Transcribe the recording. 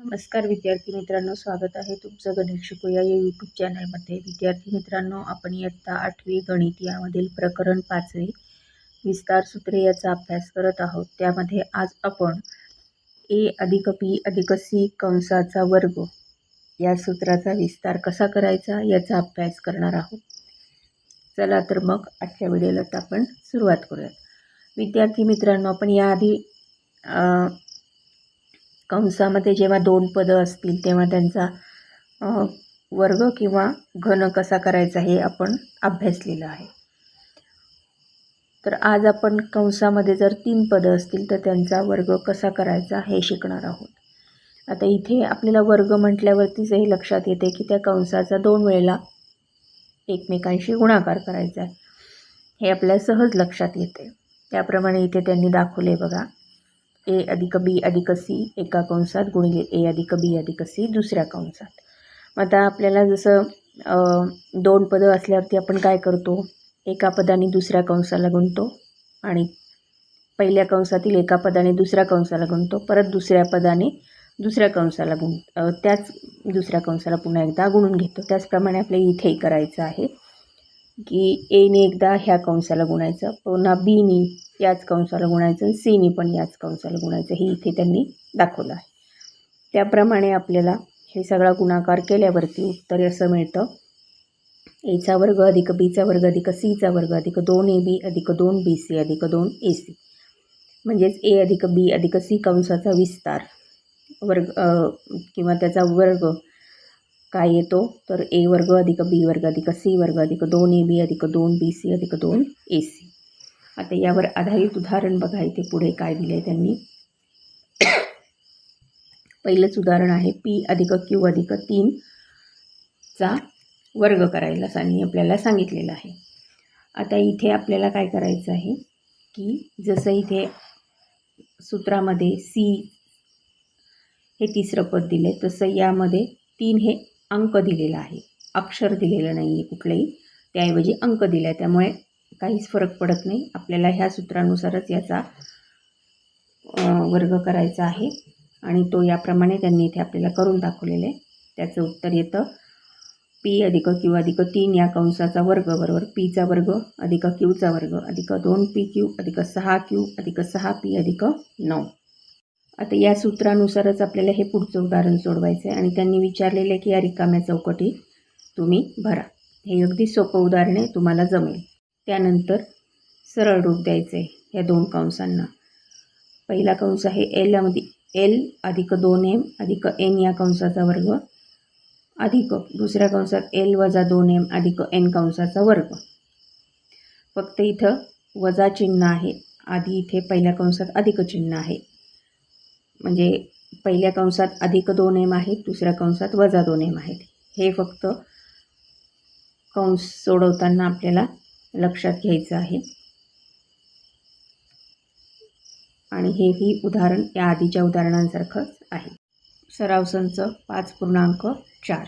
नमस्कार विद्यार्थी मित्रांनो, स्वागत आहे तुमचं गणित शिकूया या यूट्यूब चॅनलमध्ये। विद्यार्थी मित्रांनो, आपण इयत्ता 8वी गणित यामधील प्रकरण 5वे विस्तार सूत्रे याचा अभ्यास करत आहोत। त्यामध्ये आज आपण a अधिक b अधिक c कंसाचा वर्ग या सूत्राचा विस्तार कसा करायचा याचा अभ्यास करणार आहोत। चला तर मग आजच्या व्हिडिओला आपण सुरुवात करूया। विद्यार्थी मित्रांनो, आपण याआधी कंसामध्ये जेव्हा दोन पदं असतील तेव्हा त्यांचा वर्ग किंवा घन कसा करायचा हे आपण अभ्यासलेलं आहे। तर आज आपण कंसामध्ये जर 3 पदं असतील तर त्यांचा वर्ग कसा करायचा हे शिकणार आहोत। आता इथे आपल्याला वर्ग म्हटल्यावरतीच हे लक्षात येते की त्या कंसाचा 2 वेळेला एकमेकांशी गुणाकार करायचा आहे, हे आपल्याला सहज लक्षात येते। त्याप्रमाणे इथे त्यांनी दाखवले बघा, a अधिक b अधिक c एका कंसात गुणिले a अधिक b अधिक c दुसऱ्या कंसात। आता आपल्याला जसं 2 पदं असल्यावरती आपण काय करतो, एका पदाने दुसऱ्या कंसाला गुणतो आणि पहिल्या कंसातील एका पदाने दुसऱ्या कंसाला गुणतो, परत दुसऱ्या पदाने दुसऱ्या कंसाला त्याच दुसऱ्या कंसाला पुन्हा एकदा गुणून घेतो। त्याचप्रमाणे आपल्याला इथेही करायचं आहे की एने एकदा ह्या कंसाला गुणायचं, पुन्हा बीने याच कंसाला गुणायचं, सीने पण याच कंसाला गुणायचं, हे इथे त्यांनी दाखवलं आहे। त्याप्रमाणे आपल्याला हे सगळा गुणाकार केल्यावरती उत्तर असं मिळतं, एचा वर्ग अधिक बीचा वर्ग अधिक सीचा वर्ग अधिक 2ab अधिक 2bc अधिक 2ac, म्हणजेच a अधिक b अधिक c कंसाचा विस्तार वर्ग किंवा त्याचा वर्ग काय येतो तर a वर्ग अधिक b वर्ग अधिक c वर्ग अधिक 2ab अधिक 2bc अधिक 2ac। आता यावर आधारित उदाहरण बघा, इथे पुढे काय दिले त्यांनी। पहिलंच उदाहरण आहे p अधिक q अधिक 3 चा वर्ग करायला आपल्याला सांगितलेलं आहे। आता इथे आपल्याला काय करायचं आहे की जसं इथे सूत्रामध्ये c हे तिसरं पद दिले, तसं यामध्ये 3 हे अंक दिलेला आहे, अक्षर दिलेलं नाही आहे कुठलंही, त्याऐवजी अंक दिला आहे, त्यामुळे काहीच फरक पडत नाही। आपल्याला ह्या सूत्रानुसारच याचा वर्ग करायचा आहे आणि तो याप्रमाणे त्यांनी इथे आपल्याला करून दाखवलेलं आहे। त्याचं उत्तर येतं p अधिक q अधिक 3 या कंसाचा वर्ग बरोबर pचा वर्ग अधिक qचा वर्ग अधिक 2pq अधिक 6q अधिक 6p अधिक 9। आता या सूत्रानुसारच आपल्याला हे पुढचं उदाहरण सोडवायचं आहे आणि त्यांनी विचारलेलं की या रिकाम्या चौकटी तुम्ही भरा। हे अगदी सोपं उदाहरण आहे, तुम्हाला जमेल। त्यानंतर सरळ रूप द्यायचं आहे या 2 कंसांना। पहिला कंस आहे l अधिक 2m अधिक n या कंसाचा वर्ग अधिक दुसऱ्या कंसात l वजा 2m अधिक n कंसाचा वर्ग। फक्त इथं वजा चिन्ह आहे, आधी इथे पहिल्या कंसात अधिक चिन्ह आहे, म्हणजे पहिल्या कंसात अधिक 2m आहेत, दुसऱ्या कंसात वजा 2m आहेत। हे फक्त कंस सोडवताना आपल्याला लक्षात घ्यायचं आहे आणि हेही उदाहरण या आधीच्या उदाहरणांसारखंच आहे। सराव संच 5.4